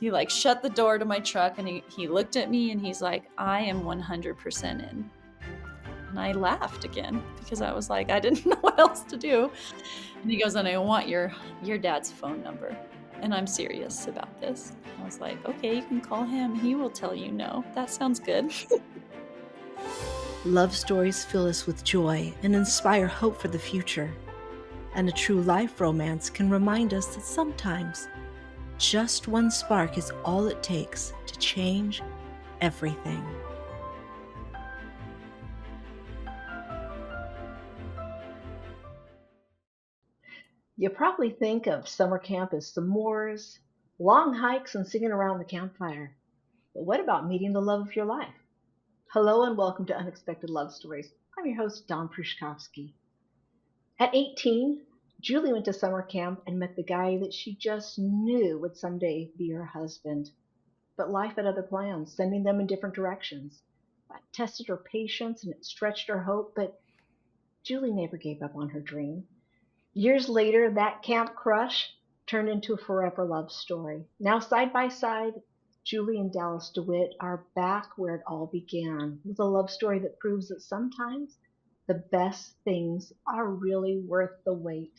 He like shut the door to my truck and he looked at me and he's like, I am 100% in. And I laughed again because I was like, I didn't know what else to do. And he goes, and I want your dad's phone number. And I'm serious about this. I was like, okay, you can call him. He will tell you no. That sounds good. Love stories fill us with joy and inspire hope for the future. And a true life romance can remind us that sometimes just one spark is all it takes to change everything. You probably think of summer camp as s'mores, long hikes, and singing around the campfire. But what about meeting the love of your life? Hello and welcome to Unexpected Love Stories. I'm your host, Dawn Prushkovsky. At 18, Julie went to summer camp and met the guy that she just knew would someday be her husband. But life had other plans, sending them in different directions. That tested her patience and it stretched her hope, but Julie never gave up on her dream. Years later, that camp crush turned into a forever love story. Now, side by side, Julie and Dallas DeWitt are back where it all began, with a love story that proves that sometimes the best things are really worth the wait.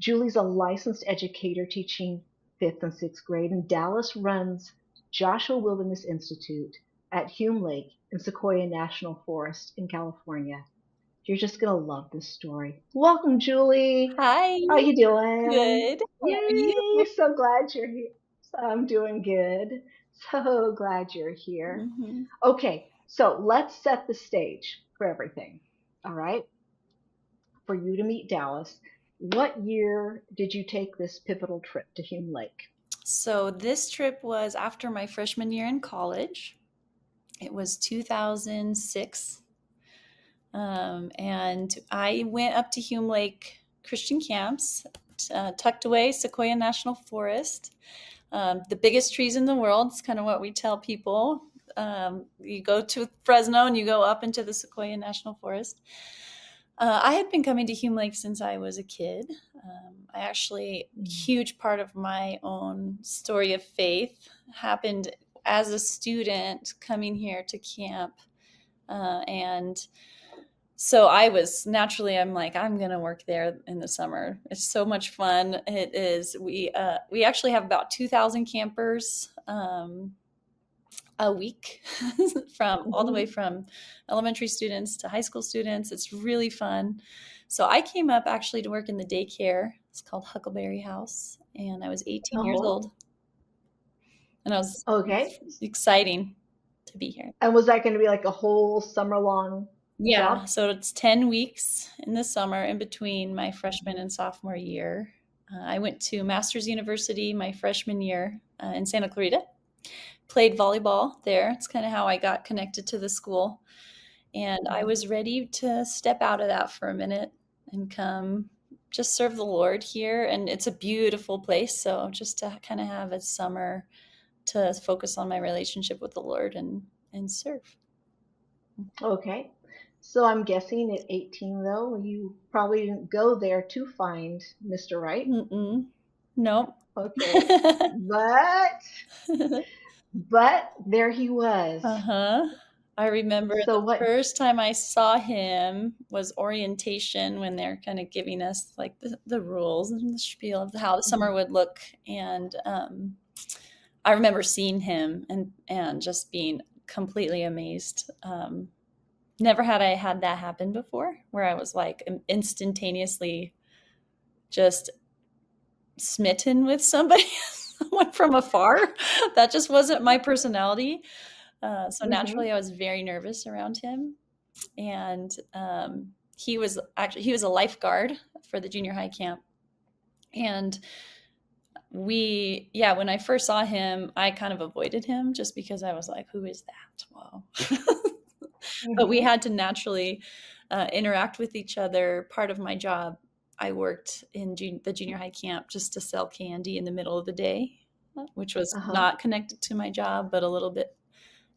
Julie's a licensed educator teaching 5th and 6th grade, and Dallas runs Joshua Wilderness Institute at Hume Lake in Sequoia National Forest in California. You're just going to love this story. Welcome, Julie. Hi. How you doing? Good. How are Yay, you? so glad you're here. I'm doing good. So glad you're here. Mm-hmm. Okay, so let's set the stage for everything. All right? For you to meet Dallas, what year did you take this pivotal trip to Hume Lake? So this trip was after my freshman year in college. It was 2006. And I went up to Hume Lake Christian Camps, tucked away Sequoia National Forest. The biggest trees in the world. It's kind of what we tell people. You go to Fresno and you go up into the Sequoia National Forest. I had been coming to Hume Lake since I was a kid. A huge part of my own story of faith happened as a student coming here to camp. And so I'm like, I'm going to work there in the summer. It's so much fun. It is. We actually have about 2,000 campers a week from all the way from elementary students to high school students. It's really fun. So I came up actually to work in the daycare. It's called Huckleberry House. And I was 18 years Oh, old. And I was okay. exciting to be here. And was that going to be like a whole summer long Yeah, job? so it's 10 weeks in the summer in between my freshman and sophomore year. I went to Masters University my freshman year in Santa Clarita, played volleyball there. It's kind of how I got connected to the school. And I was ready to step out of that for a minute and come just serve the Lord here. And it's a beautiful place. So just to kind of have a summer to focus on my relationship with the Lord and serve. Okay. So I'm guessing at 18, though, you probably didn't go there to find Mr. Right. Mm-mm. Nope. Okay. But there he was. Uh-huh. I remember So the what? first time I saw him was orientation when they're kind of giving us like the rules and the spiel of how the summer would look. And I remember seeing him and just being completely amazed. Never had I had that happen before where I was like instantaneously just smitten with somebody someone from afar. That just wasn't my personality. So Mhm. naturally, I was very nervous around him. And he was a lifeguard for the junior high camp. And when I first saw him, I kind of avoided him just because I was like, who is that? Whoa. But we Mhm. had to naturally interact with each other. Part of my job, I worked in the junior high camp just to sell candy in the middle of the day, which was Uh-huh. not connected to my job, but a little bit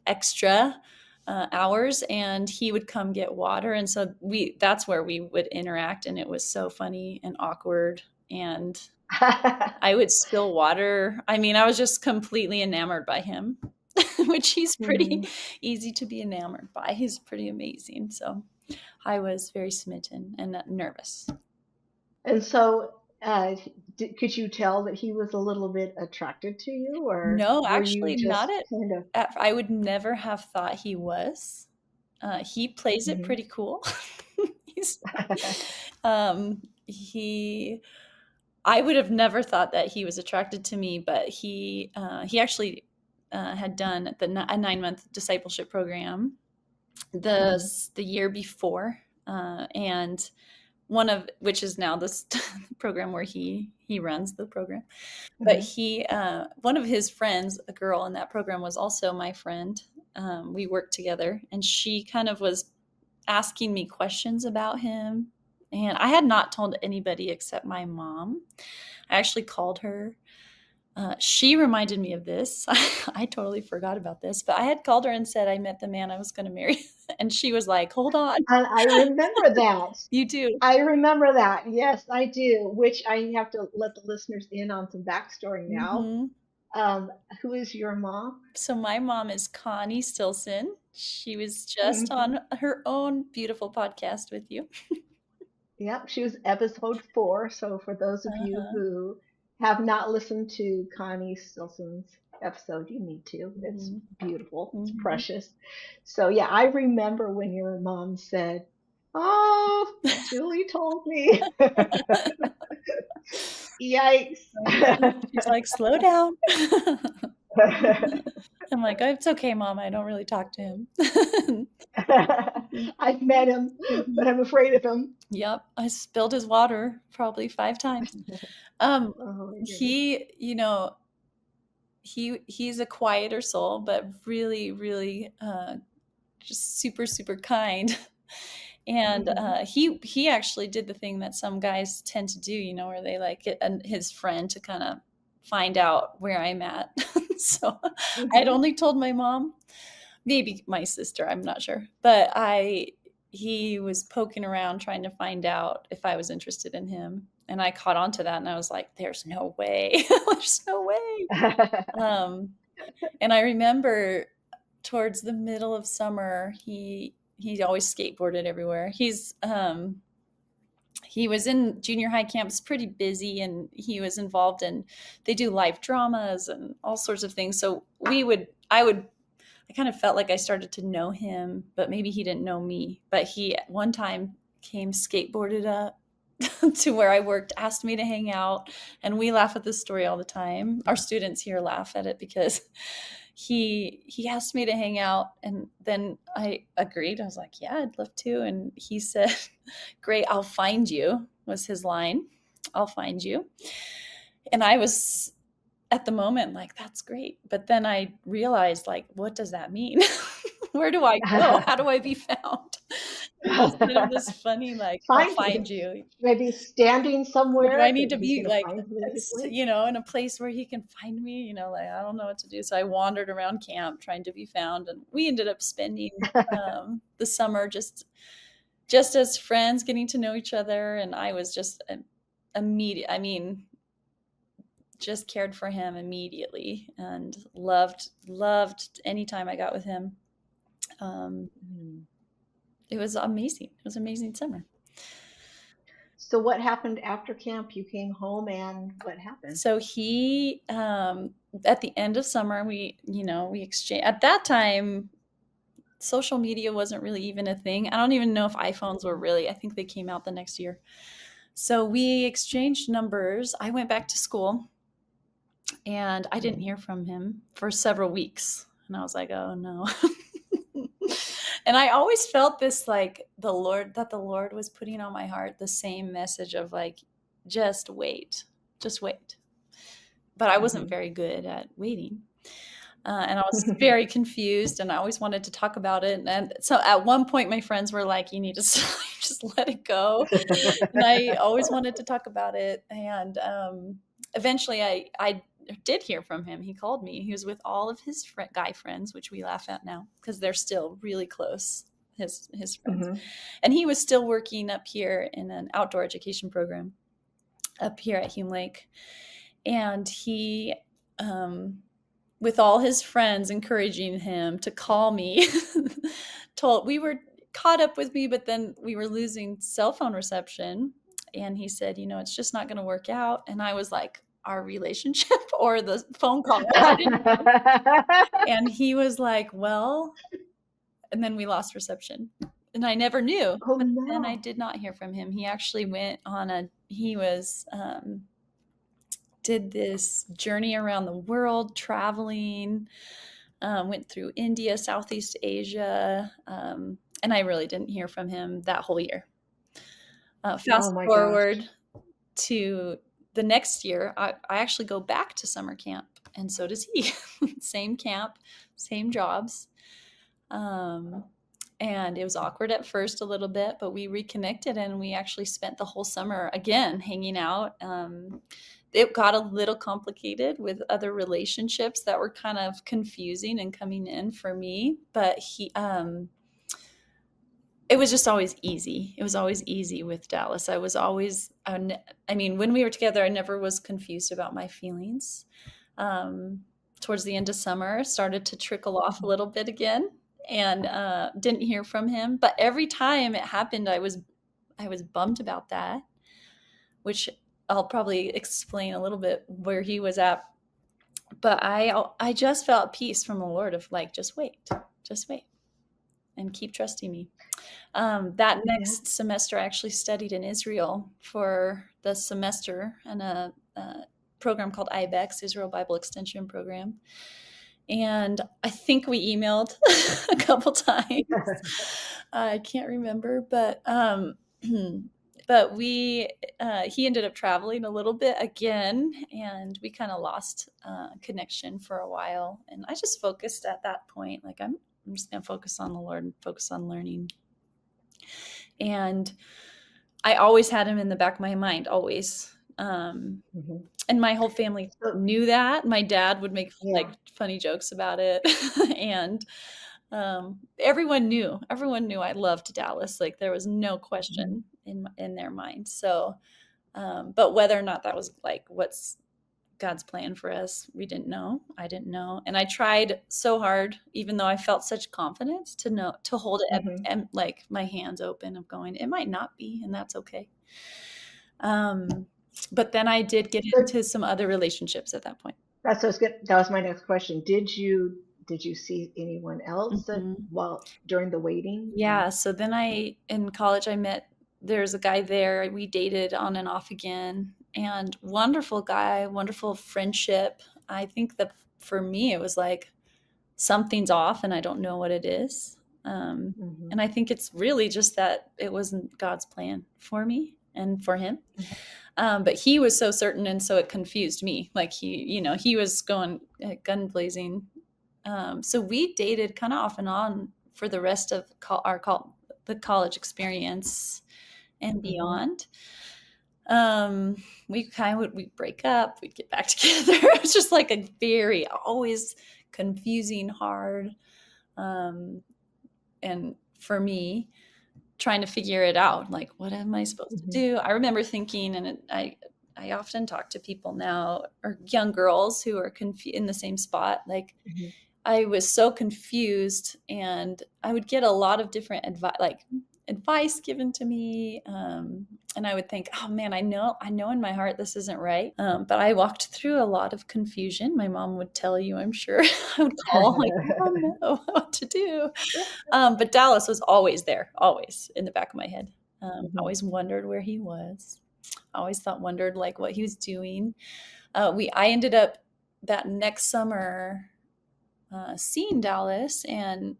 extra hours. And he would come get water. And so that's where we would interact. And it was so funny and awkward. And I would spill water. I mean, I was just completely enamored by him, which he's pretty Mhm. easy to be enamored by. He's pretty amazing. So I was very smitten and nervous. And so, could you tell that he was a little bit attracted to you, or No, were you actually, not just at, kind of? I would never have thought he was. He plays it Mhm. pretty cool. He's, um, he, I would have never thought that he was attracted to me, but he actually had done a 9-month discipleship program Mhm. the year before, and one of which is now this program where he runs the program. But Mhm. one of his friends, a girl in that program, was also my friend. We worked together, and she kind of was asking me questions about him. And I had not told anybody except my mom. I actually called her. She reminded me of this. I totally forgot about this, but I had called her and said I met the man I was going to marry. And she was like, hold on, And I remember that. you do. I remember that. Yes, I do. Which I have to let the listeners in on some backstory now. Hmm. Um, who is your mom? So my mom is Connie Stilson. She was just Mhm. on her own beautiful podcast with you. Yep, she was episode 4. So for those of you Uh-huh. who have not listened to Connie Stilson's episode, you need to. It's Hmm. beautiful. It's Hmm. precious. So yeah, I remember when your mom said, "Oh, Julie told me." Yikes. She's like, slow down. I'm like, oh, it's okay, Mom. I don't really talk to him. I've met him, but Mhm. I'm afraid of him. Yep, I spilled his water probably 5 times. Um, Oh my goodness. he, he's a quieter soul, but really, really, just super, super kind. And Hmm. he actually did the thing that some guys tend to do, where they like get his friend to kind of find out where I'm at. So I had Hmm. only told my mom, maybe my sister, I'm not sure, but he was poking around trying to find out if I was interested in him, and I caught on to that, and I was like, "There's no way, there's no way." Um, and I remember towards the middle of summer, he always skateboarded everywhere. He was in junior high camps, pretty busy, and he was involved in, they do live dramas and all sorts of things. So I kind of felt like I started to know him, but maybe he didn't know me. But he at one time came skateboarded up to where I worked, asked me to hang out, and we laugh at this story all the time. Our students here laugh at it because he asked me to hang out, and then I agreed. I was like, "Yeah, I'd love to." And he said, "Great, I'll find you," was his line. "I'll find you." And I was at the moment like, "That's great." But then I realized, like, what does that mean? Where do I go? How do I be found? It was kind of this funny, like, "I'll Find find you." maybe standing So do I somewhere need that to he's be going to like, find you magically. in a place where he can find me? Like, I don't know what to do. So I wandered around camp trying to be found, and we ended up spending the summer just as friends, getting to know each other. And I was just immediate. I mean, just cared for him immediately and loved any time I got with him. Um, Hmm. it was amazing. It was an amazing summer. So what happened after camp? You came home, and what happened? So he, at the end of summer, we exchanged. At that time, social media wasn't really even a thing. I don't even know if iPhones were really. I think they came out the next year. So we exchanged numbers. I went back to school, and I didn't Mhm. hear from him for several weeks. And I was like, "Oh no." And I always felt this, like, the Lord was putting on my heart the same message of, like, just wait, just wait. But I wasn't Mhm. very good at waiting. And I was very confused, and I always wanted to talk about it. And so at one point, my friends were like, "You need to just let it go." And I always wanted to talk about it. And eventually, I did hear from him. He called me. He was with all of his guy friends, which we laugh at now because they're still really close. His friends, Mhm. and he was still working up here in an outdoor education program. up here at Hume Lake. And he, with all his friends encouraging him to call me, we were caught up with me, but then we were losing cell phone reception. And he said, it's just not going to work out. And I was like, our relationship or the phone call? I didn't know. And he was like, well, and then we lost reception. And I never knew. Oh, But no. then I did not hear from him. He actually went on did this journey around the world, traveling, went through India, Southeast Asia, and I really didn't hear from him that whole year. Fast forward to the next year, I actually go back to summer camp, and so does he. Same camp, same jobs. And it was awkward at first a little bit, but we reconnected and we actually spent the whole summer again hanging out. It got a little complicated with other relationships that were kind of confusing and coming in for me, but it was just always easy. It was always easy with Dallas. I was always, when we were together, I never was confused about my feelings. Towards the end of summer, started to trickle off a little bit again, and didn't hear from him. But every time it happened, I was bummed about that, which I'll probably explain a little bit where he was at. But I just felt peace from the Lord of like, just wait, and keep trusting me. That next semester, I actually studied in Israel for the semester in a program called IBEX, Israel Bible Extension Program. And I think we emailed a couple times. I can't remember, but he ended up traveling a little bit again, and we kind of lost connection for a while. And I just focused at that point, like I'm just going to focus on the Lord and focus on learning. And I always had him in the back of my mind, always. And my whole family knew that. My dad would make funny jokes about it. And everyone knew I loved Dallas. Like there was no question in their mind. So, but whether or not that was like what's God's plan for us, we didn't know. I didn't know. And I tried so hard, even though I felt such confidence to hold it and like my hands open of going, it might not be, and that's okay. But then I did get into some other relationships at that point. That's so good. That was my next question. Did you see anyone else during the waiting? Yeah. So then in college, there's a guy there. We dated on and off again, and wonderful guy, wonderful friendship. I think that for me, it was like something's off and I don't know what it is. And I think it's really just that it wasn't God's plan for me and for him. But he was so certain, and so it confused me. Like he was going gun blazing. So we dated kind of off and on for the rest of the college experience and beyond. We'd break up, we'd get back together. It was just like a very always confusing, hard, and for me, trying to figure it out, like, what am I supposed to do? I remember thinking, and I often talk to people now, or young girls who are in the same spot. Like, I was so confused, and I would get a lot of different advice given to me. And I would think, oh man, I know in my heart this isn't right. But I walked through a lot of confusion. My mom would tell you, I'm sure. I would call like, I don't know what to do. But Dallas was always there, always in the back of my head. Always wondered where he was. Wondered like what he was doing. I ended up that next summer seeing Dallas, and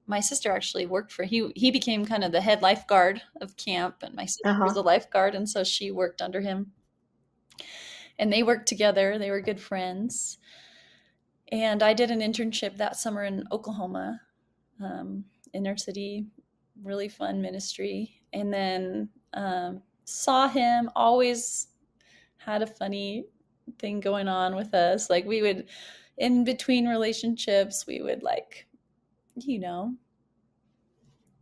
my sister actually worked he became kind of the head lifeguard of camp, and my sister was a lifeguard, and so she worked under him, and they worked together. They were good friends. And I did an internship that summer in Oklahoma, inner city, really fun ministry. And then saw him, always had a funny thing going on with us. Like we would, in between relationships, we would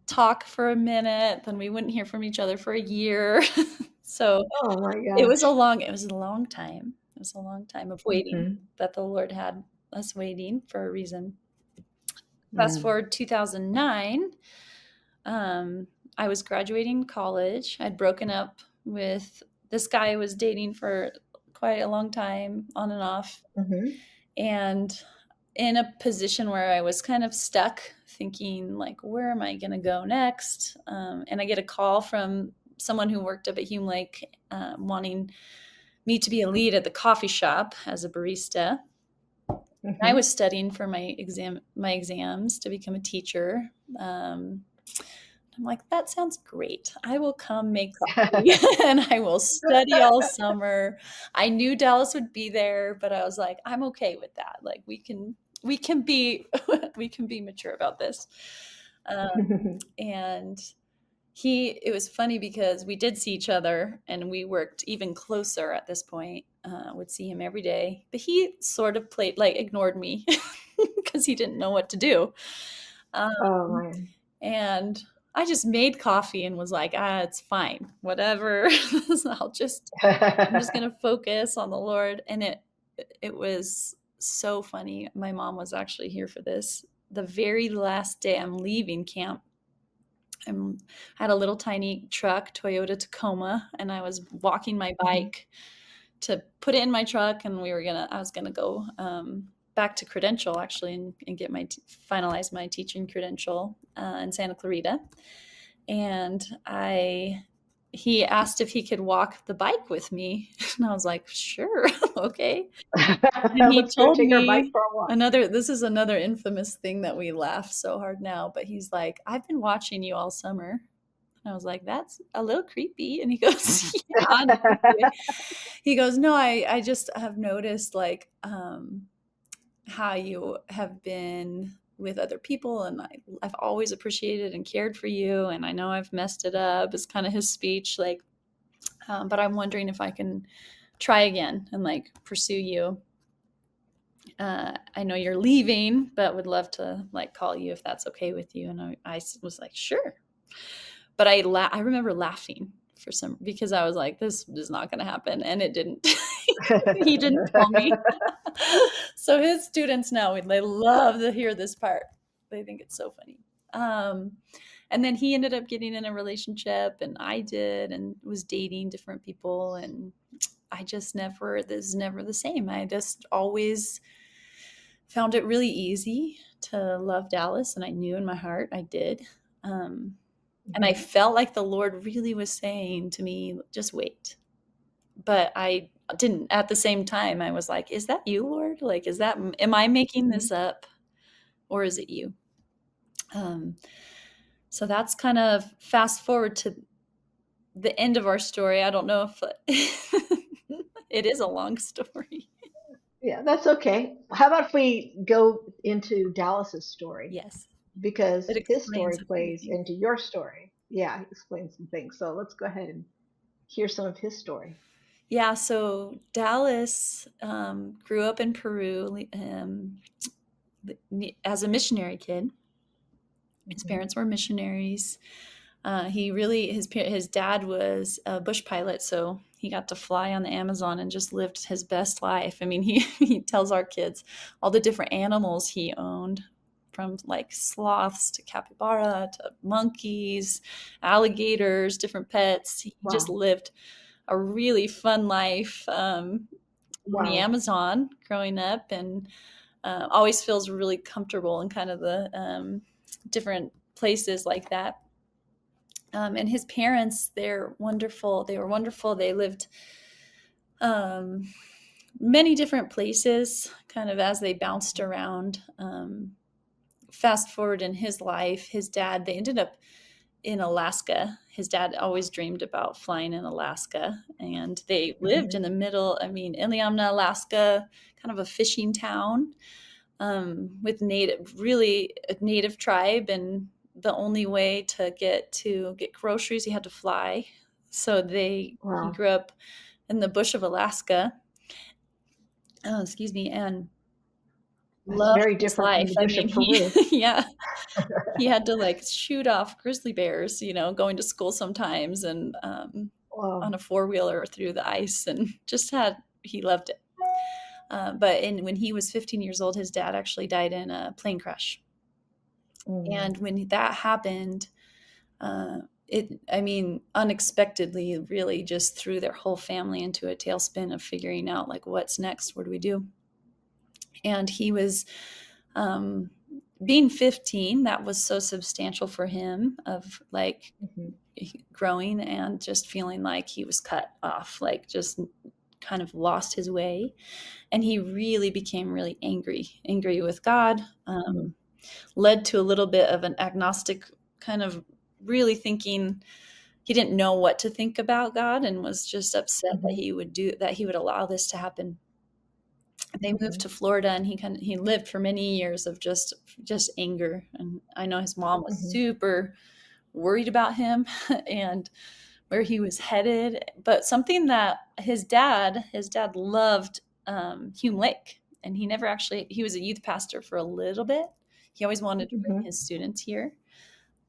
talk for a minute, then we wouldn't hear from each other for a year. So Oh my it was a gosh. long it was a long time. It was a long time of waiting Mm-hmm. that the Lord had us waiting for a reason. Fast Mm. forward 2009, um, I was graduating college. I'd broken up with this guy I was dating for quite a long time, on and off, Mm-hmm. and in a position where I was kind of stuck, thinking like, where am I going to go next? And I get a call from someone who worked up at Hume Lake, wanting me to be a lead at the coffee shop as a barista. I Mm-hmm. was studying for my exams to become a teacher. I'm like, that sounds great. I will come make coffee and I will study all summer. I knew Dallas would be there, but I was like, I'm okay with that. Like we can be we can be mature about this. And it was funny because we did see each other and we worked even closer at this point. Would see him every day, but he sort of played like ignored me because he didn't know what to do. Um, Oh man. and I just made coffee and was like, it's fine, whatever. I'm just gonna focus on the Lord. And it was so funny. My mom was actually here for this. The very last day I'm leaving camp, I had a little tiny truck, Toyota Tacoma, and I was walking my Mhm. bike to put it in my truck, and I was gonna go back to credential actually, and get finalize my teaching credential in Santa Clarita. And he asked if he could walk the bike with me, and I was like, sure, okay. And he Let's go told take our bike me for a walk. this is another infamous thing that we laugh so hard now, but he's like, I've been watching you all summer. And I was like, that's a little creepy. And he goes, yeah, in a good way. He goes, no, I just have noticed like how you have been with other people, and I've always appreciated and cared for you, and I know I've messed it up. Is kind of his speech, like, but I'm wondering if I can try again and like pursue you. I know you're leaving, but would love to like call you if that's okay with you. And I was like, sure. But I remember laughing because I was like, this is not going to happen, and it didn't. He didn't tell me. So his students now, they love to hear this part. They think it's so funny. Um, and then he ended up getting in a relationship, and I did, and was dating different people, and I just this is never the same. I just always found it really easy to love Dallas, and I knew in my heart I did. And I Mhm. felt like the Lord really was saying to me, just wait. But I didn't. At the same time, I was like, is that you, Lord? Like, am I making Mhm. this up, or is it you? Um, so that's kind of fast forward to the end of our story. I don't know if it is a long story. Yeah, that's okay. How about if we go into Dallas's story? Yes, Because it his explains story a few plays things. into your story. Yeah, he explains some things. So let's go ahead and hear some of his story. Yeah, so Dallas grew up in Peru as a missionary kid. His Mhm. parents were missionaries. His dad was a bush pilot, so he got to fly on the Amazon and just lived his best life. I mean, he tells our kids all the different animals he owned, from like sloths to capybara to monkeys, alligators, different pets. He just Wow. lived a really fun life in the Wow. Amazon growing up, and always feels really comfortable in kind of the different places like that. And his parents, they're wonderful. They were wonderful. They lived um, many different places, kind of as they bounced around. Fast forward in his life, they ended up in Alaska. His dad always dreamed about flying in Alaska, and they lived Mhm. in the middle. I mean, Iliamna, Alaska, kind of a fishing town, with really a native tribe, and the only way to get groceries, you had to fly. So he Wow. grew up in the bush of Alaska. Oh, excuse me, and That's loved very his different from life. the I bush mean, of Peru. yeah, he had to like shoot off grizzly bears, going to school sometimes, and Wow. on a four-wheeler through the ice, and he loved it. But when he was 15 years old, his dad actually died in a plane crash. Mm. And when that happened, unexpectedly really just threw their whole family into a tailspin of figuring out like, what's next? What do we do? And he was, being 15, that was so substantial for him, of like Mhm. growing and just feeling like he was cut off, like just kind of lost his way. And he really became really angry with God, Mhm. led to a little bit of an agnostic kind of really thinking. He didn't know what to think about God and was just upset that Mhm. he would allow this to happen. They moved Mhm. to Florida, and he lived for many years of just anger. And I know his mom was Mhm. super worried about him and where he was headed. But something that his dad loved, Hume Lake, and he was a youth pastor for a little bit. He always wanted to bring Mhm. his students here.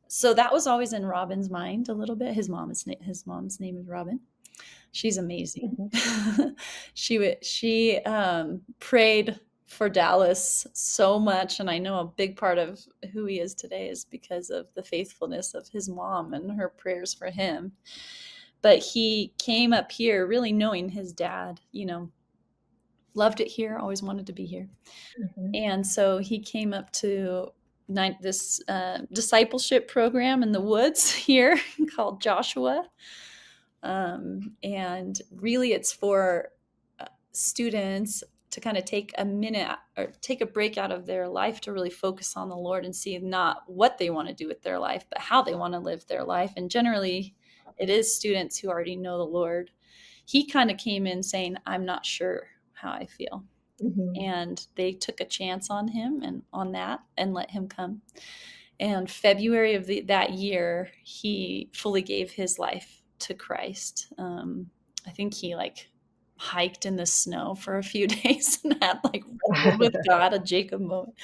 So that was always in Robin's mind a little bit. His mom's name is Robin. She's amazing. Mhm. She prayed for Dallas so much, and I know a big part of who he is today is because of the faithfulness of his mom and her prayers for him. But he came up here really knowing his dad, loved it here, always wanted to be here. Mhm. And so he came up to this discipleship program in the woods here called Joshua. And really, it's for students to kind of take a minute or take a break out of their life to really focus on the Lord and see not what they want to do with their life, but how they want to live their life. And generally, it is students who already know the Lord. He kind of came in saying, I'm not sure how I feel. Mhm. And they took a chance on him and on that and let him come. And February of that year, he fully gave his life to Christ. I think he like hiked in the snow for a few days and had like wrestled with God, a Jacob moment,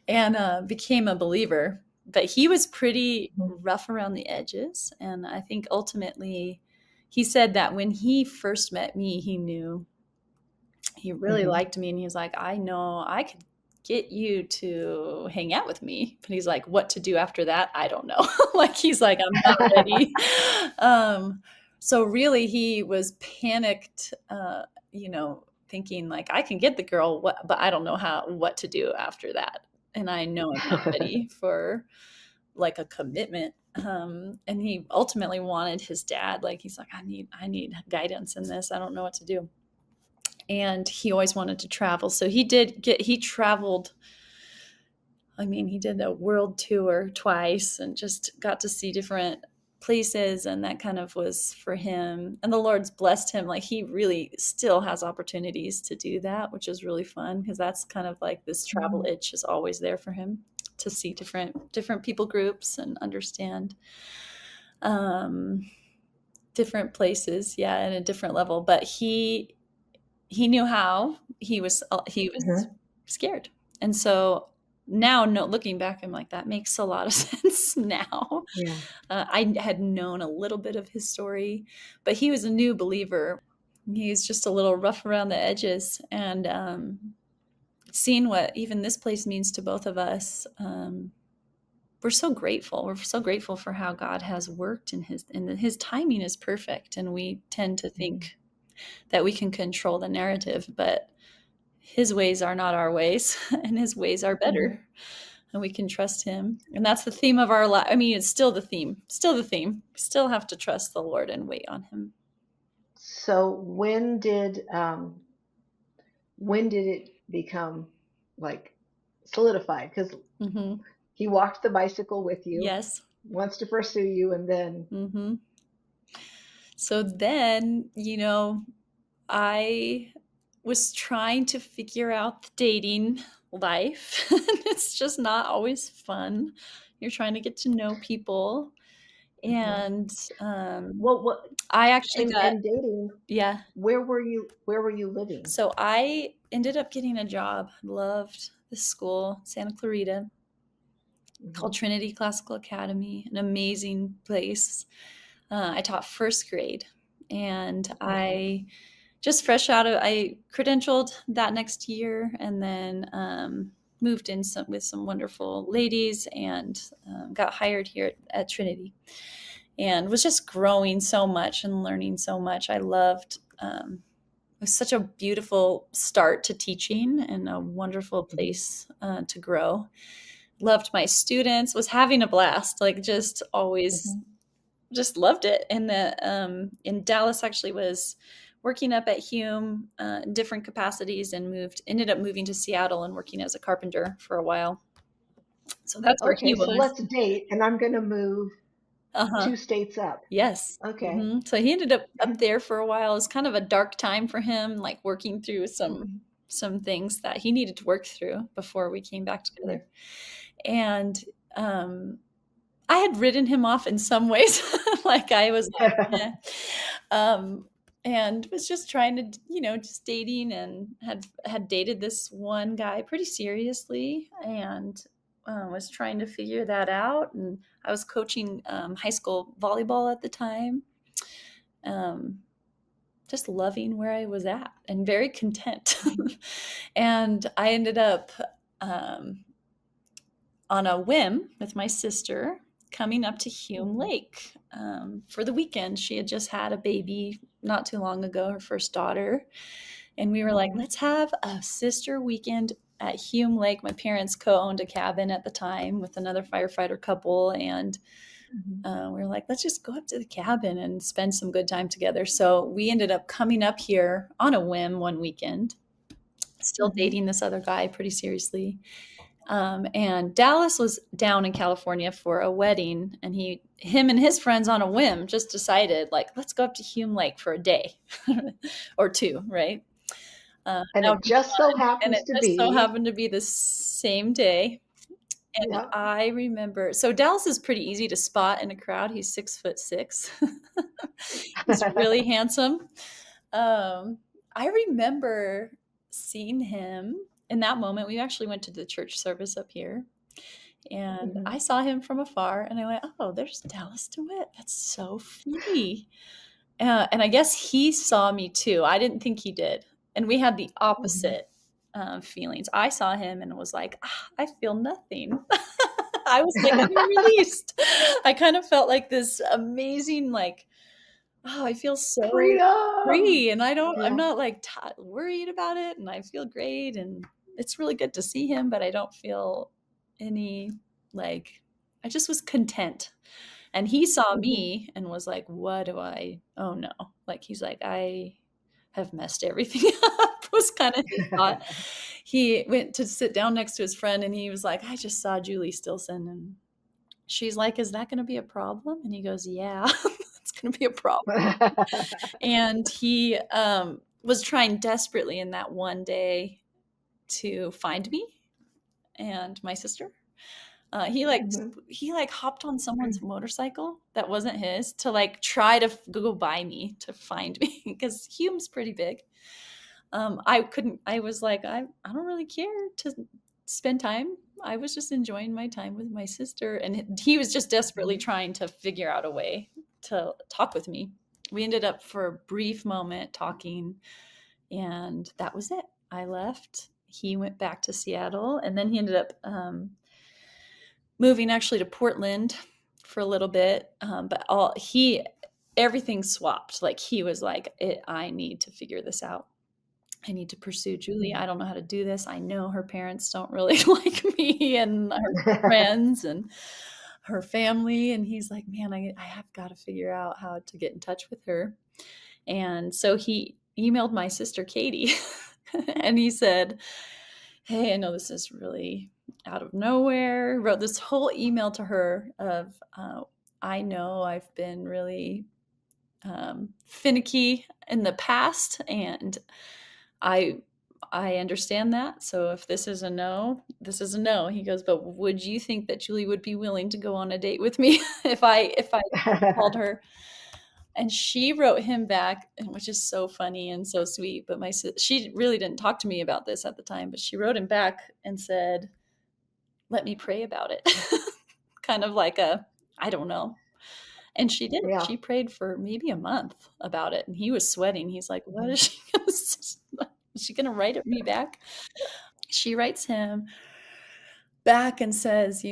and became a believer. But he was pretty Mhm. rough around the edges. And I think ultimately he said that when he first met me, he knew he really Mhm. liked me, and he was like, I know I could get you to hang out with me. But he's like, what to do after that? I don't know. Like, he's like, I'm not ready. Um, so really he was panicked, thinking like, I can get the girl, but I don't know what to do after that. And I know I'm not ready for like a commitment. And he ultimately wanted his dad. Like, he's like, I need guidance in this. I don't know what to do. And he always wanted to travel. So he traveled. I mean, he did a world tour twice and just got to see different places. And that kind of was for him. And the Lord's blessed him. Like, he really still has opportunities to do that, which is really fun, because that's kind of like this travel Mhm. itch is always there for him to see different people groups and understand um, different places. Yeah, at a different level. But he knew how. He was Mhm. scared. And so now, no, looking back, I'm like, that makes a lot of sense now. Yeah. I had known a little bit of his story, but he was a new believer. He's just a little rough around the edges. And seeing what even this place means to both of us, we're so grateful. We're so grateful for how God has worked his timing is perfect. And we tend to Mhm. think that we can control the narrative, but his ways are not our ways, and his ways are Mhm. better, and we can trust him. And that's the theme of our life. I mean, it's still the theme. We still have to trust the Lord and wait on him. So when did it become like solidified? Because Hmm. he walked the bicycle with you, Yes. wants to pursue you, and then Hmm. So then, I was trying to figure out the dating life. It's just not always fun. You're trying to get to know people. Mhm. And what I actually got, and dating. yeah. Where were you living? So I ended up getting a job. Loved the school, Santa Clarita, called Mhm. Trinity Classical Academy, an amazing place. I taught first grade. And I just I credentialed that next year, and then moved in with some wonderful ladies, and got hired here at Trinity, and was just growing so much and learning so much. I loved it was such a beautiful start to teaching and a wonderful place to grow. Loved my students, was having a blast, like just always just loved it. And in Dallas, actually was working up at Hume in different capacities, and ended up moving to Seattle and working as a carpenter for a while. So that's where he Okay, so was. let's date, and I'm going to move Uh-huh. 2 states up. Yes. Okay. So he ended up there for a while. It was kind of a dark time for him, like working through some things that he needed to work through before we came back together. And I had written him off in some ways. Like I was like, "Meh." And was just trying to, just dating, and had dated this one guy pretty seriously, and was trying to figure that out. And I was coaching high school volleyball at the time. Just loving where I was at and very content. And I ended up on a whim with my sister coming up to Hume Lake for the weekend. She had just had a baby not too long ago, her first daughter. And we were like, let's have a sister weekend at Hume Lake. My parents co-owned a cabin at the time with another firefighter couple. And we were like, let's just go up to the cabin and spend some good time together. So we ended up coming up here on a whim one weekend, still dating this other guy pretty seriously. And Dallas was down in California for a wedding, and him and his friends on a whim just decided, like, let's go up to Hume Lake for a day or two, right? And That it would be just so fun. And happens it to just so be, happened to be the same day. And yeah. I remember, so Dallas is pretty easy to spot in a crowd. He's 6'6". He's really handsome. I remember seeing him in that moment. We actually went to the church service up here, and I saw him from afar, and I went, oh, there's Dallas DeWitt. That's so funny. And I guess he saw me too. I didn't think he did. And we had the opposite feelings. I saw him and was like, I feel nothing. I was like, I'm released. I kind of felt like this amazing, like, oh, I feel so Freedom. free, and I'm Yeah. not like worried about it, and I feel great, and it's really good to see him, but I don't feel any, like, I just was content. And he saw me and was like, oh no. Like, he's like, I have messed everything up, was kind of his thought. He went to sit down next to his friend, and he was like, I just saw Julie Stilson. And she's like, is that going to be a problem? And he goes, yeah, it's going to be a problem. And he was trying desperately in that one day to find me and my sister. He hopped on someone's motorcycle that wasn't his to like try to go by me to find me, because Hume's pretty big. I was like, I don't really care to spend time. I was just enjoying my time with my sister, and he was just desperately trying to figure out a way to talk with me. We ended up for a brief moment talking, and that was it. I left. He went back to Seattle, and then he ended up moving actually to Portland for a little bit. But everything swapped. Like, he was like, I need to figure this out. I need to pursue Julie. I don't know how to do this. I know her parents don't really like me, and her friends and her family. And he's like, man, I have got to figure out how to get in touch with her. And so he emailed my sister, Katie, and he said, hey, I know this is really out of nowhere. Wrote this whole email to her of, I know I've been really finicky in the past, and I understand that. So if this is a no, this is a no. He goes, but would you think that Julie would be willing to go on a date with me if I called her? And she wrote him back, which is so funny and so sweet. But she really didn't talk to me about this at the time, but she wrote him back and said, let me pray about it. Kind of like I don't know. And she did. Yeah. She prayed for maybe a month about it, and he was sweating. He's like, "What is she gonna is she gonna write me back?" She writes him back and says,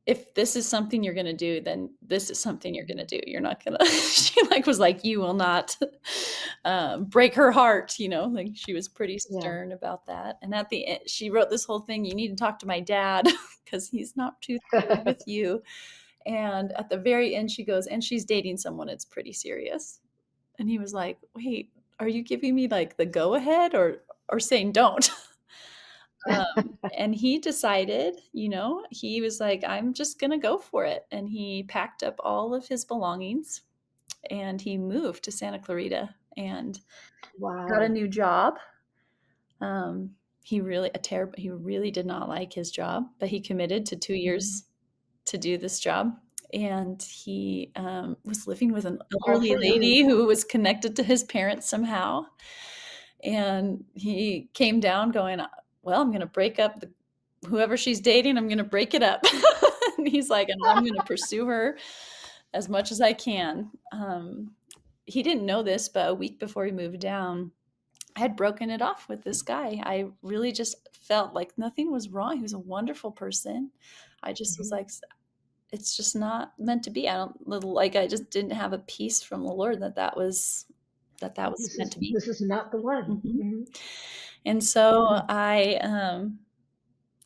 if this is something you're gonna do, then this is something you're gonna do. You're not gonna she, was like, "You will not, break her heart," like, she was pretty Yeah. stern about that, and at the end she wrote this whole thing, "You need to talk to my dad because he's not too thrilled with you," and at the very end, she goes, "And she's dating someone, it's pretty serious." And he was like, "Wait, are you giving me, the go ahead or saying don't?" And he decided, he was like, "I'm just gonna go for it." And he packed up all of his belongings and he moved to Santa Clarita and got a Wow. new job. He really did not like his job, but he committed to 2 years to do this job. And he was living with an All elderly for you. lady who was connected to his parents somehow. And he came down going, "Well, I'm going to break up whoever she's dating. I'm going to break it up." And he's like, "And I'm going to pursue her as much as I can." He didn't know this, but a week before he moved down, I had broken it off with this guy. I really just felt like nothing was wrong. He was a wonderful person. I just was Mhm. like, it's just not meant to be. I just didn't have a peace from the Lord that was This meant is to be. this is not the one. Mhm. Mhm. And so Mhm. I,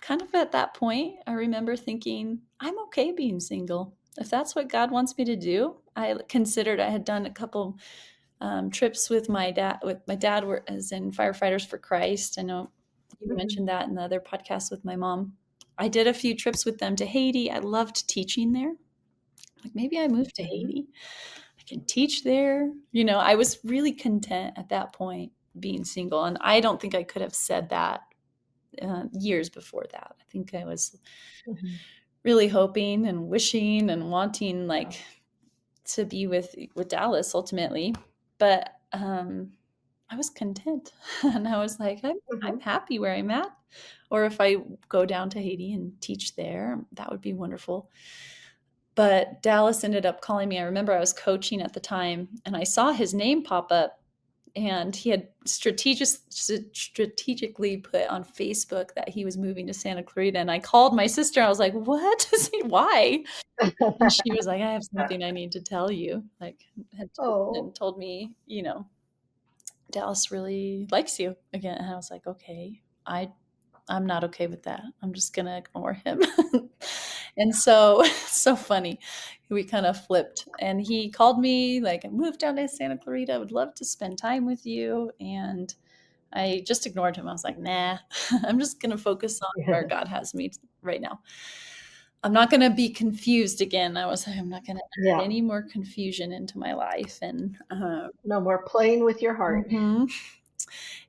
kind of at that point, I remember thinking, I'm okay being single. If that's what God wants me to do, I had done a couple trips with my dad. With my dad, as in Firefighters for Christ. I know you Mhm. mentioned that in the other podcast with my mom. I did a few trips with them to Haiti. I loved teaching there. Like maybe I moved to Mhm. Haiti. I can teach there. I was really content at that point being single, and I don't think I could have said that years before that. I think I was Mhm. really hoping and wishing and wanting to be with Dallas ultimately, but I was content, and I was like, I'm Mhm. happy where I'm at. Or if I go down to Haiti and teach there, that would be wonderful. But Dallas ended up calling me. I remember I was coaching at the time, and I saw his name pop up, and he had strategically put on Facebook that he was moving to Santa Clarita. And I called my sister. I was like, "What? Why?" And she was like, "I have something I need to tell you." Had told Oh. and told me, Dallas really likes you again. And I was like, "Okay, I'm not okay with that. I'm just gonna ignore him." And so it's so funny. We kind of flipped. And he called me, like, "I moved down to Santa Clarita. I would love to spend time with you." And I just ignored him. I was like, "Nah, I'm just gonna focus on where God has me right now. I'm not gonna be confused again." I was like, "I'm not gonna add Yeah. any more confusion into my life." And No more playing with your heart. mhm.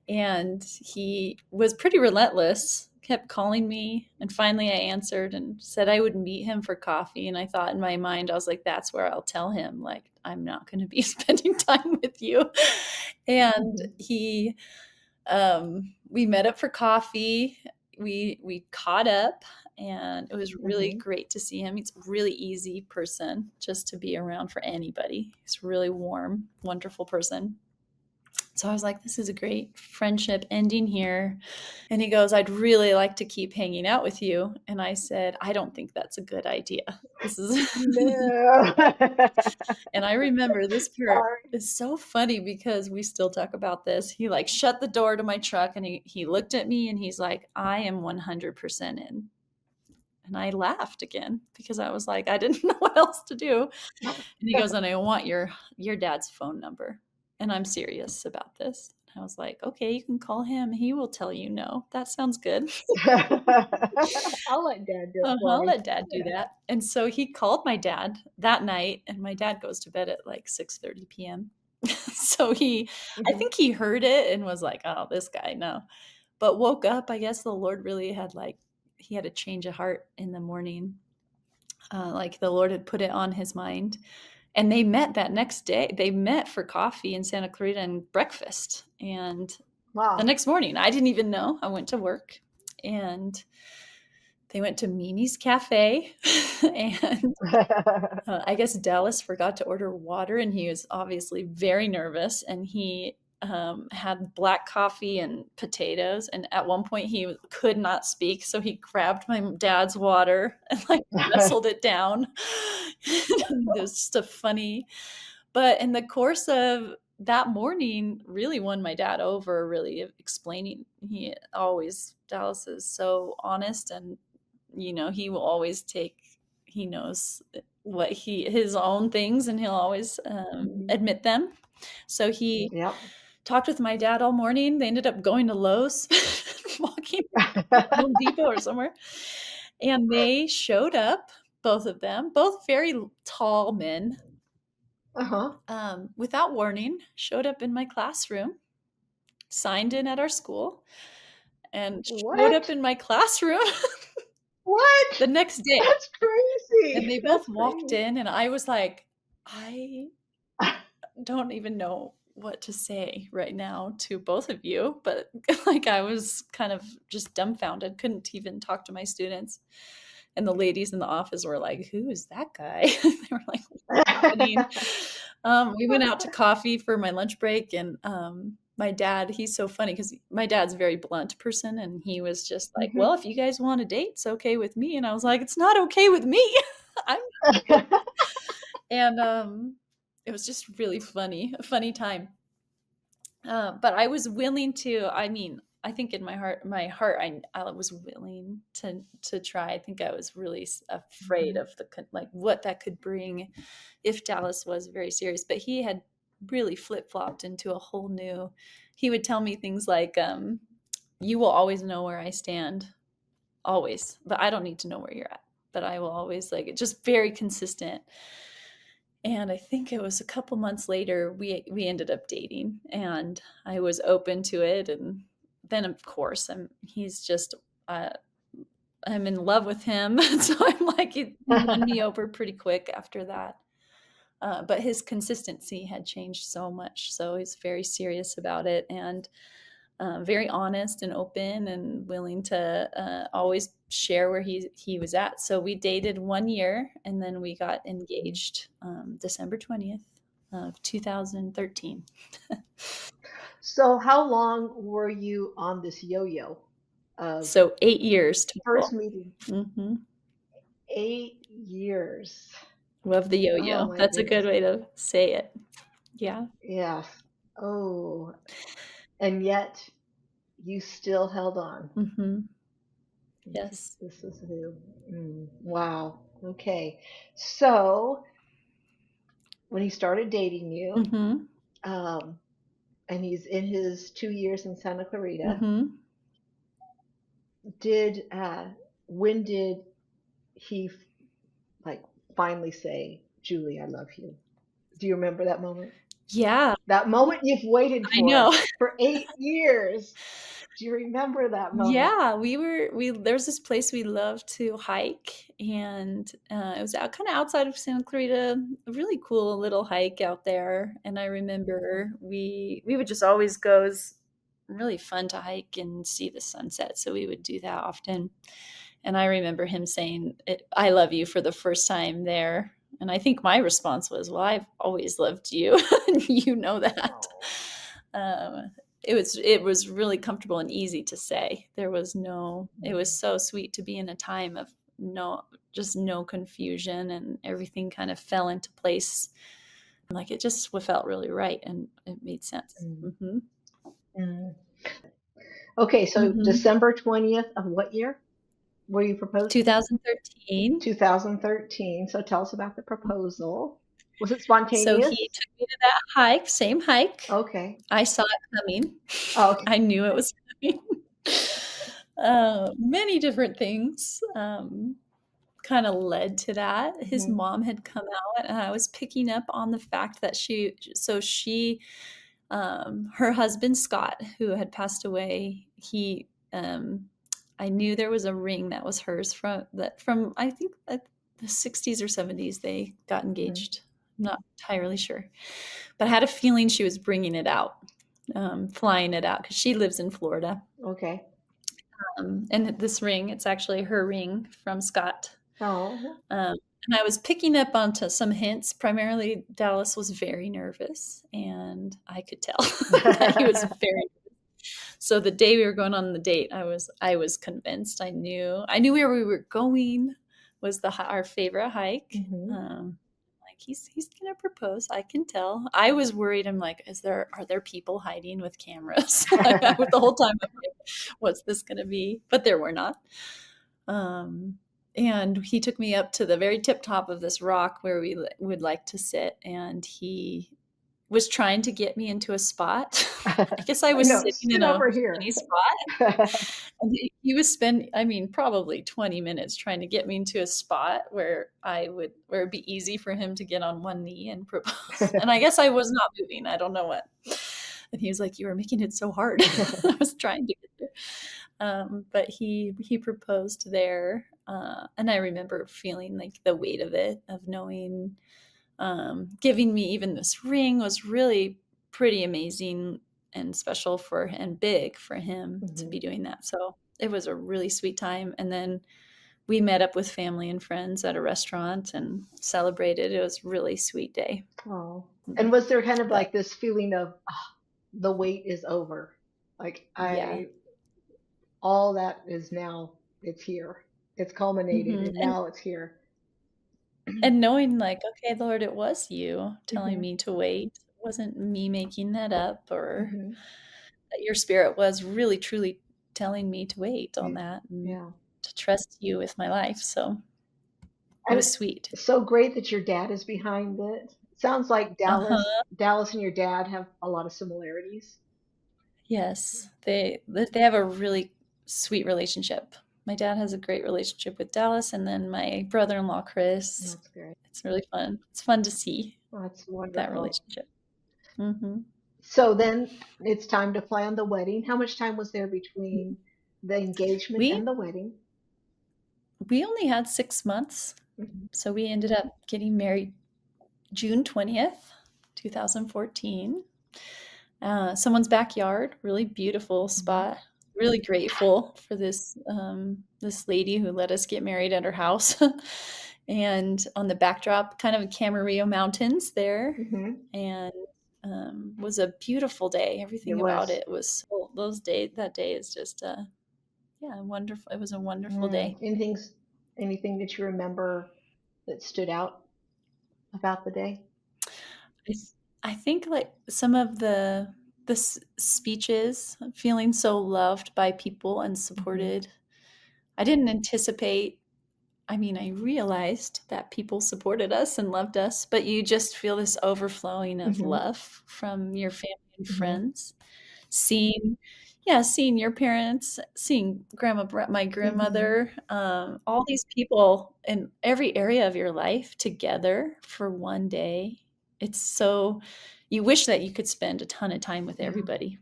And he was pretty relentless, kept calling me, and finally I answered and said I would meet him for coffee. And I thought in my mind, I was like, "That's where I'll tell him, like, I'm not gonna be spending time with you." And Mhm. we met up for coffee. We caught up, and it was really Mhm. great to see him. He's a really easy person just to be around for anybody. He's a really warm, wonderful person. So I was like, "This is a great friendship ending here." And he goes, "I'd really like to keep hanging out with you." And I said, "I don't think that's a good idea. This is" No. And I remember this part Sorry. is so funny because we still talk about this. He shut the door to my truck, and he looked at me and he's like, "I am 100% in." And I laughed again because I was like, I didn't know what else to do. And he goes, "And I want your dad's phone number. And I'm serious about this." And I was like, "Okay, you can call him. He will tell you no. That sounds good." I'll let Dad do it for I'll me. let dad do that. And so he called my dad that night, and my dad goes to bed at like 6:30 PM. So I Mhm. think he heard it and was like, "Oh, this guy, no." But woke up, I guess the Lord really had he had a change of heart in the morning. Like the Lord had put it on his mind. And they met that next day. They met for coffee in Santa Clarita and breakfast. And the Wow. next morning, I didn't even know. I went to work, and They went to Mimi's Cafe, and I guess Dallas forgot to order water, and he was obviously very nervous, and he had black coffee and potatoes. And at one point, he could not speak, so he grabbed my dad's water and like wrestled it down. It was just a funny, but in the course of that morning, really won my dad over. Really explaining, Dallas is so honest, and he will always he knows his own things, and he'll always admit them. So he Yep. talked with my dad all morning. They ended up going to Lowe's, walking Home Depot or somewhere, and they showed up, both of them, both very tall men, without warning, showed up in my classroom, signed in at our school, and showed up What? in my classroom What? the next day. That's crazy. And they That's both walked crazy. in, and I was like, I don't even know what to say right now to both of you, but like I was kind of just dumbfounded, couldn't even talk to my students. And the ladies in the office were like, "Who is that guy?" They were like, "What's happening?" We went out to coffee for my lunch break, and my dad, he's so funny because my dad's a very blunt person, and he was just like, "Well, if you guys want a date, it's okay with me." And I was like, "It's not okay with me." I'm and it was just really funny, a funny time. But I was willing to. I mean, I think in my heart, I was willing to try. I think I was really afraid of like what that could bring if Dallas was very serious. But he had really flip flopped into a whole new. He would tell me things like, "You will always know where I stand, always, but I don't need to know where you're at. But I will always like it." Just very consistent. And I think it was a couple months later we ended up dating, and I was open to it. And then of course I'm in love with him. So I'm like, he won me over pretty quick after that. But his consistency had changed so much. So he's very serious about it, and very honest and open and willing to always share where he was at. So we dated 1 year, and then we got engaged December 20th of 2013. So how long were you on this yo-yo of So 8 years first total. meeting? Mm-hmm. 8 years. Love the Oh yo-yo. my That's a good goodness. way to say it. Yeah. Yes. Oh, and yet you still held on. Mm-hmm. This is Yes. this is who. Wow. Okay. So when he started dating you, Mm-hmm. um, and he's in his 2 years in Santa Clarita, Mm-hmm. did when did he like finally say, "Julie, I love you"? Do you remember that moment? Yeah, That moment you've waited I know. for 8 years. Do you remember that moment? Yeah, there's this place we love to hike, and it was out kind of outside of Santa Clarita, a really cool little hike out there. And I remember we would just always go. It was really fun to hike and see the sunset, so we would do that often. And I remember him saying, "I love you" for the first time there. And I think my response was, "Well, I've always loved you. You know that." Oh. It was really comfortable and easy to say. It was so sweet to be in a time of no confusion, and everything kind of fell into place. Like it just felt really right, and it made sense. Mm, Mm-hmm. mm. Okay, so Mm-hmm. December 20th of what year were you proposed to? 2013. 2013. So tell us about the proposal. Was it So spontaneous? he took me to that hike, same hike. Okay. I saw it coming. Oh, okay. I knew it was coming. Many different things kind of led to that. His Mhm. mom had come out, and I was picking up on the fact that her husband Scott, who had passed away, I knew there was a ring that was hers from I think the 60s or 70s they got Mhm. engaged. I'm not entirely sure, but I had a feeling she was bringing it out, flying it out, because she lives in Florida. Okay. And this ring, it's actually her ring from Scott. Oh. And I was picking up onto some hints. Primarily, Dallas was very nervous, and I could tell that he was very. So the day we were going on the date, I was convinced. I knew where we were going was our favorite hike. Like he's gonna propose. I can tell. I was worried. I'm like, are there people hiding with cameras? Like, the whole time I'm like, what's this gonna be? But there were not. And he took me up to the very tip top of this rock where we would like to sit, and he was trying to get me into a spot. I guess I was No, sitting sit in a over here. funny spot. And he was probably 20 minutes trying to get me into a spot where it'd be easy for him to get on one knee and propose. And I guess I was not moving. I don't know what. And he was like, "You were making it so hard." I was trying to get there. But he proposed there. And I remember feeling like the weight of it, of knowing, giving me even this ring was really pretty amazing and special and big for him to be doing that. So it was a really sweet time. And then we met up with family and friends at a restaurant and celebrated. It was a really sweet day. Oh. And was there kind of But like this feeling of the wait is over? Like yeah. all that is now, it's here. It's culminated and now it's here. And knowing like, okay, Lord, it was you telling Mhm. me to wait. It wasn't me making that up, or Mhm. that your spirit was really, truly telling me to wait on that and Yeah. to trust you with my life. So it And was sweet. it's so great that your dad is behind it. Sounds like Uh-huh. Dallas and your dad have a lot of similarities. Yes. They have a really sweet relationship. My dad has a great relationship with Dallas, and then my brother-in-law Chris. That's great. It's really fun. It's fun to see That's that wonderful. relationship. Hmm. So then it's time to plan the wedding. How much time was there between the engagement We and the wedding? we only had 6 months, Mhm. so we ended up getting married June 20th, 2014. Someone's backyard, really beautiful Mhm. spot. Really grateful for this lady who let us get married at her house. And on the backdrop, kind of Camarillo Mountains there, Mhm. and was a beautiful day. It Everything about was. it was that day is just yeah, wonderful. It was a wonderful day. Anything that you remember that stood out about the day? I, th- I think like some of the speeches, feeling so loved by people and Mhm. supported. I didn't anticipate. I mean, I realized that people supported us and loved us, but you just feel this overflowing of Mhm. love from your family and Mhm. friends. Seeing, yeah, seeing your parents, seeing my Mhm. grandmother, all these people in every area of your life together for one day. It's so, you wish that you could spend a ton of time with Yeah. everybody,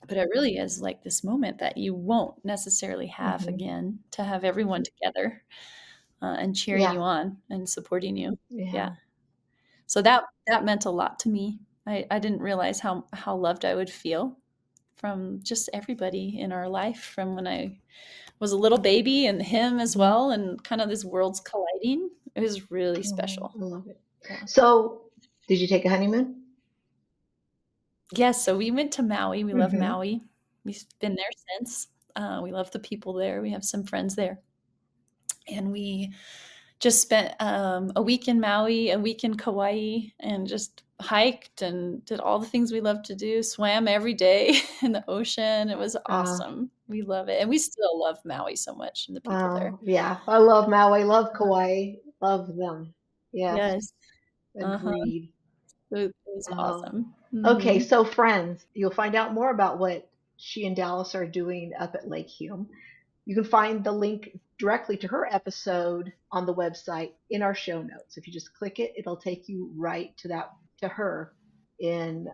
but it really is like this moment that you won't necessarily have Mhm. again, to have everyone together, and cheering Yeah. you on and supporting you. Yeah. Yeah. So that meant a lot to me. I didn't realize how loved I would feel from just everybody in our life, from when I was a little baby and him as Mhm. well, and kind of this worlds colliding. It was really Oh, special. I love it. Yeah. So, did you take a honeymoon? Yes, so we went to Maui. We love Mhm. Maui. We've been there since. We love the people there. We have some friends there. And we just spent a week in Maui, a week in Kauai, and just hiked and did all the things we love to do. Swam every day in the ocean. It was Uh, awesome. We love it, and we still love Maui so much and the people there. yeah, I love Maui, love Kauai, love them. Yes, Yes, uh-huh. agreed. It was Oh, awesome. okay. Hmm. So, friends, you'll find out more about what she and Dallas are doing up at Lake Hume. You can find the link directly to her episode on the website in our show notes. If you just click it, it'll take you right to her in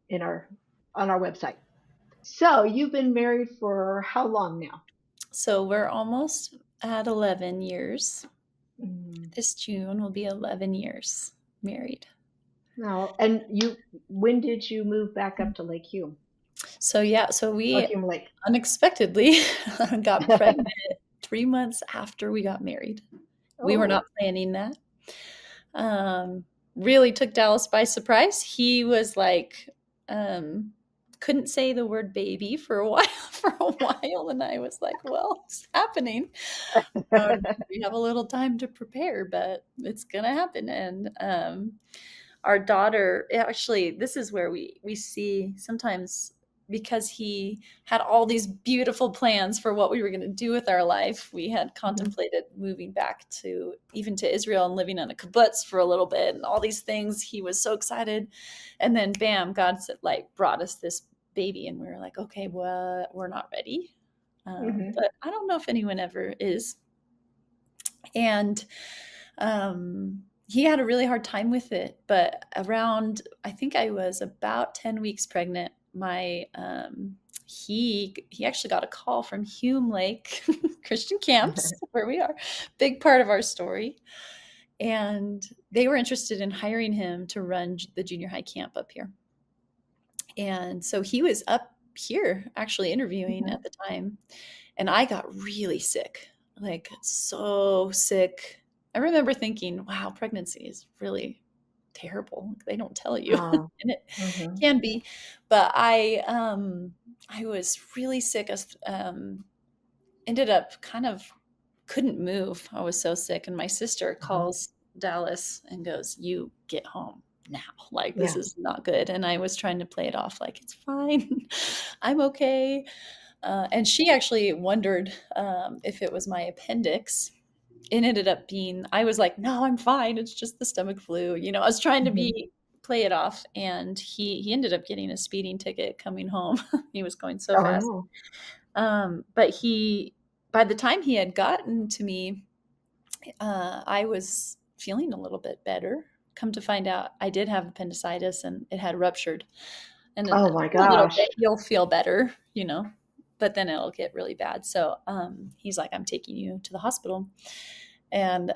in our on our website. So, you've been married for how long now? So we're almost at 11 years. Mm. This June will be 11 years married. No, and when did you move back up to Lake Hume? So or we Hume Lake? unexpectedly got pregnant 3 months after we got married. We were not Oh. planning that. Um, really took Dallas by surprise. He was like, um, couldn't say the word baby for a while, and I was like, "Well, it's happening. We have a little time to prepare, but it's gonna happen." And our daughter, actually, this is where we see sometimes, because he had all these beautiful plans for what we were going to do with our life. We had Mhm. contemplated moving back to even to Israel and living on a kibbutz for a little bit, and all these things. He was so excited, and then bam, God said, like, brought us this baby, and we were like, okay, well, we're not ready. Mhm. But I don't know if anyone ever is. And he had a really hard time with it. But around, I think I was about 10 weeks pregnant, my he actually got a call from Hume Lake Christian Camps, where we are, big part of our story. And they were interested in hiring him to run the junior high camp up here. And so he was up here actually interviewing Mhm. at the time. And I got really sick, like so sick. I remember thinking, wow, pregnancy is really terrible. They don't tell you. Oh. And it Mhm. can be. But I was really sick. Ended up kind of couldn't move. I was so sick. And my sister Uh-huh. calls Dallas and goes, "You get home now. Like, this Yeah. is not good." And I was trying to play it off like, it's fine. I'm okay. And she actually wondered if it was my appendix. It ended up being, I was like, no, I'm fine. It's just the stomach flu. I was trying to Mhm. play it off. And he ended up getting a speeding ticket coming home. He was going so Oh fast. no. But by the time he had gotten to me, I was feeling a little bit better. Come to find out, I did have appendicitis and it had ruptured. And in Oh a my little gosh. bit, you'll feel better, but then it'll get really bad. So he's like, "I'm taking you to the hospital." And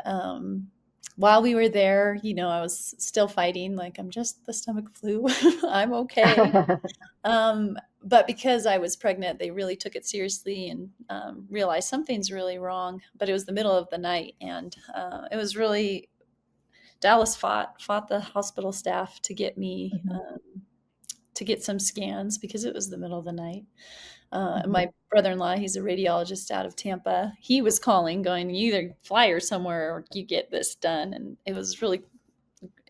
while we were there, I was still fighting, like, I'm just the stomach flu. I'm okay. But because I was pregnant, they really took it seriously and realized something's really wrong. But it was the middle of the night, and it was really, Dallas fought the hospital staff to get me Mhm. to get some scans because it was the middle of the night. Mhm. My brother-in-law, he's a radiologist out of Tampa. He was calling, going, "You either fly her somewhere or you get this done." And it was really,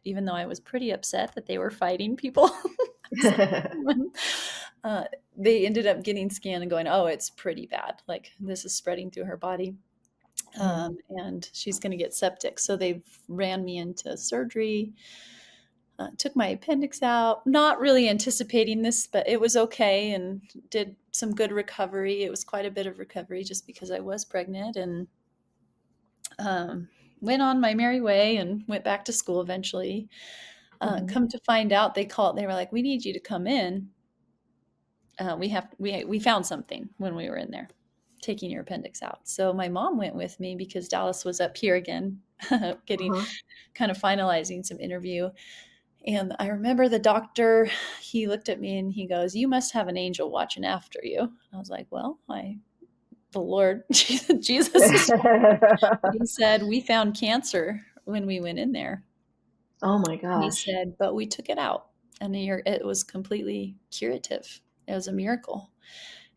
even though I was pretty upset that they were fighting people, I was like, "Come on." They ended up getting scanned and going, "Oh, it's pretty bad. Like, this is spreading through her body." Mhm. And she's going to get septic. So they ran me into surgery, took my appendix out, not really anticipating this, but it was okay, and did some good recovery. It was quite a bit of recovery just because I was pregnant, and um, went on my merry way and went back to school eventually. Mhm. Come to find out, they were like, "We need you to come in. We found something when we were in there taking your appendix out." So my mom went with me because Dallas was up here again, getting Uh-huh. kind of finalizing some interview. And I remember the doctor, he looked at me and he goes, "You must have an angel watching after you." I was like, "Well, the Lord, Jesus is." He said, "We found cancer when we went in there." Oh my He gosh. said, "But we took it out, and it was completely curative. It was a miracle."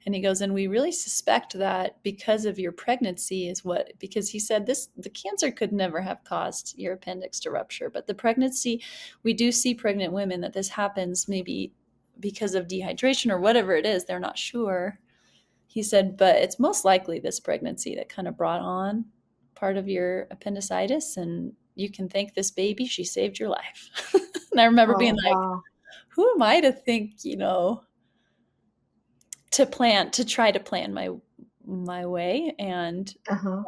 And he goes, "And we really suspect that because of your pregnancy because he said the cancer could never have caused your appendix to rupture. But the pregnancy, we do see pregnant women that this happens maybe because of dehydration or whatever it is. They're not sure." He said, "But it's most likely this pregnancy that kind of brought on part of your appendicitis. And you can thank this baby. She saved your life." And I remember being Oh like, wow. who am I to think, to try to plan my way. And Uh-huh.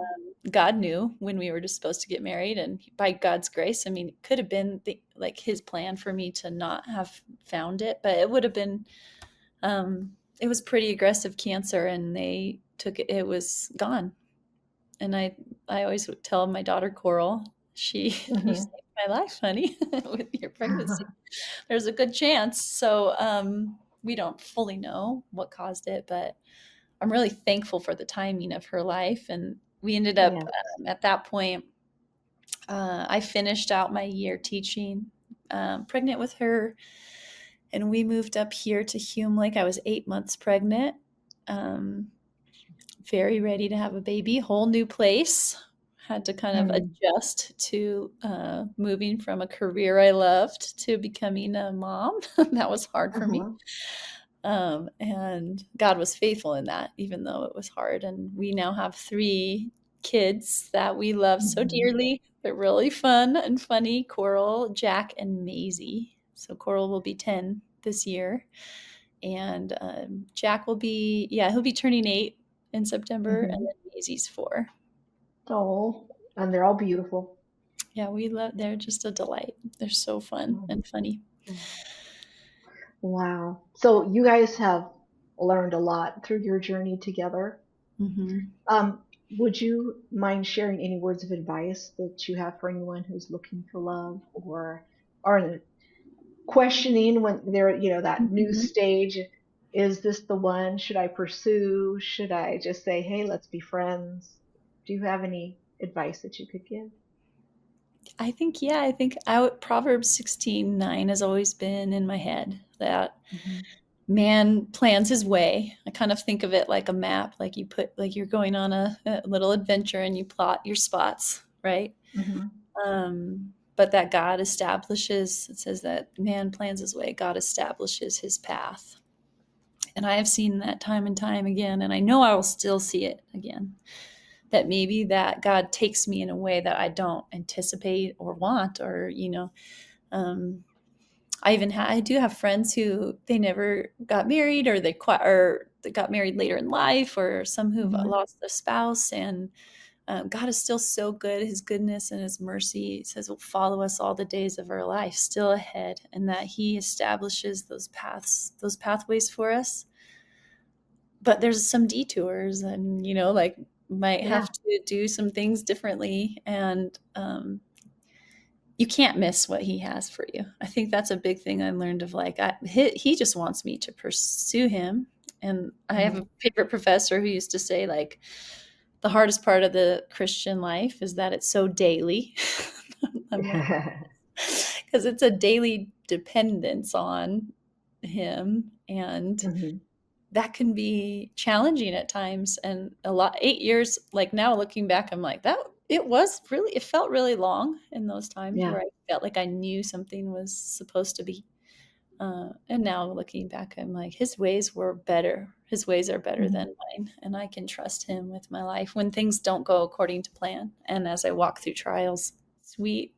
God knew when we were just supposed to get married, and by God's grace, I mean, it could have been like his plan for me to not have found it, but it would have been, it was pretty aggressive cancer, and they took it, it was gone. And I always would tell my daughter Coral, "You Mhm. saved my life, honey." With your pregnancy, there's a good chance. So we don't fully know what caused it, but I'm really thankful for the timing of her life. And we ended up Yes. at that point, I finished out my year teaching, pregnant with her, and we moved up here to Hume Lake. I was 8 months pregnant, um, very ready to have a baby, whole new place. Had to kind of Mm. adjust to moving from a career I loved to becoming a mom. That was hard for me. Uh-huh. And God was faithful in that, even though it was hard. And we now have 3 kids that we love so Mhm. dearly. They're really fun and funny: Coral, Jack, and Maisie. So Coral will be 10 this year. And Jack will be, he'll be turning 8 in September. And Mhm. then Maisie's 4. Oh, and they're all beautiful. Yeah, they're just a delight. They're so fun Mm. and funny. Wow. So you guys have learned a lot through your journey together. Hmm. Um, would you mind sharing any words of advice that you have for anyone who's looking for love or are questioning when they're, that new Hmm. stage? Is this the one? Should I pursue? Should I just say, hey, let's be friends? Do you have any advice that you could give? I think Proverbs 16:9 has always been in my head, that Hmm. man plans his way. I kind of think of it like a map, like you're going on a little adventure and you plot your spots, right? Hmm. But that God establishes, it says that man plans his way, God establishes his path. And I have seen that time and time again, and I know I will still see it again. That maybe that God takes me in a way that I don't anticipate or want, or um, I do have friends who they never got married, or they got married later in life, or some who've Hmm. lost a spouse. And God is still so good. His goodness and his mercy, it says, will follow us all the days of our life, still ahead, and that he establishes those pathways for us. But there's some detours, and like, might Yeah. have to do some things differently. And you can't miss what he has for you. I think that's a big thing I learned of, like, he just wants me to pursue him. And I have a Hmm. favorite professor who used to say, like, the hardest part of the Christian life is that it's so daily. I'm like, because it's a daily dependence on him. And Hmm. that can be challenging at times. And 8 years, like, now looking back, I'm like, it felt really long in those times Yeah. where I felt like I knew something was supposed to be. And now looking back, I'm like, his ways were better. His ways are better Hmm. than mine. And I can trust him with my life when things don't go according to plan. And as I walk through trials, sweet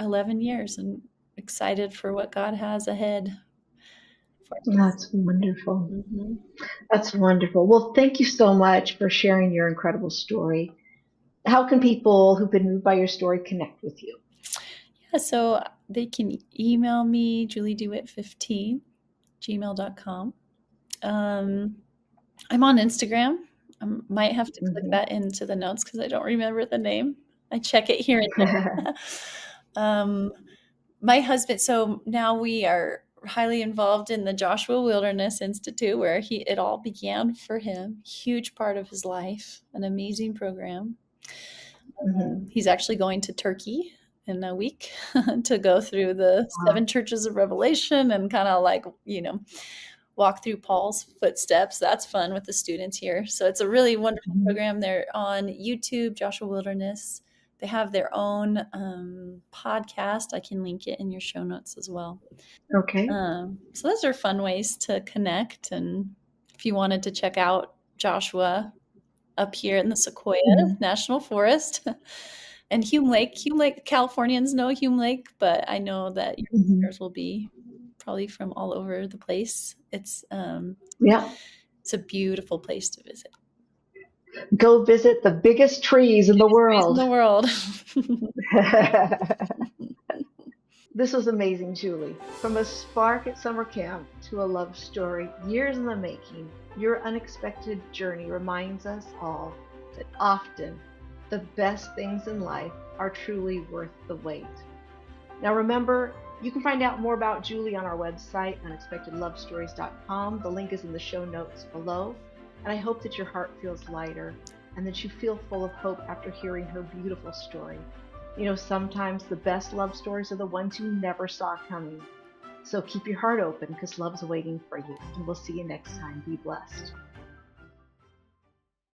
11 years, and excited for what God has ahead for us. That's wonderful. Mhm. That's wonderful. Well, thank you so much for sharing your incredible story. How can people who've been moved by your story connect with you? Yeah, so they can email me, juliedewitt15, gmail.com. Um, I'm on Instagram. I might have to click Hmm. that into the notes because I don't remember the name. I check it here and there. um, my husband, so now we are highly involved in the Joshua Wilderness Institute, where it all began for him. Huge part of his life, an amazing program. Hmm. He's actually going to Turkey in a week to go through the Wow. 7 churches of Revelation and kind of, like, walk through Paul's footsteps. That's fun with the students here. So it's a really wonderful Mhm. program. They're on YouTube, Joshua Wilderness. They have their own podcast. I can link it in your show notes as well. Okay. So those are fun ways to connect. And if you wanted to check out Joshua up here in the Sequoia Hmm. National Forest and Hume Lake, Californians know Hume Lake, but I know that your Hmm. listeners will be probably from all over the place. Yeah. It's a beautiful place to visit. Go visit the biggest trees in the Biggest trees in world. the world. This was amazing, Julie. From a spark at summer camp to a love story, years in the making, your unexpected journey reminds us all that often the best things in life are truly worth the wait. Now remember, You can find out more about Julie on our website, unexpectedlovestories.com. The link is in the show notes below. And I hope that your heart feels lighter and that you feel full of hope after hearing her beautiful story. You know, sometimes the best love stories are the ones you never saw coming. So keep your heart open because love's waiting for you. And we'll see you next time. Be blessed.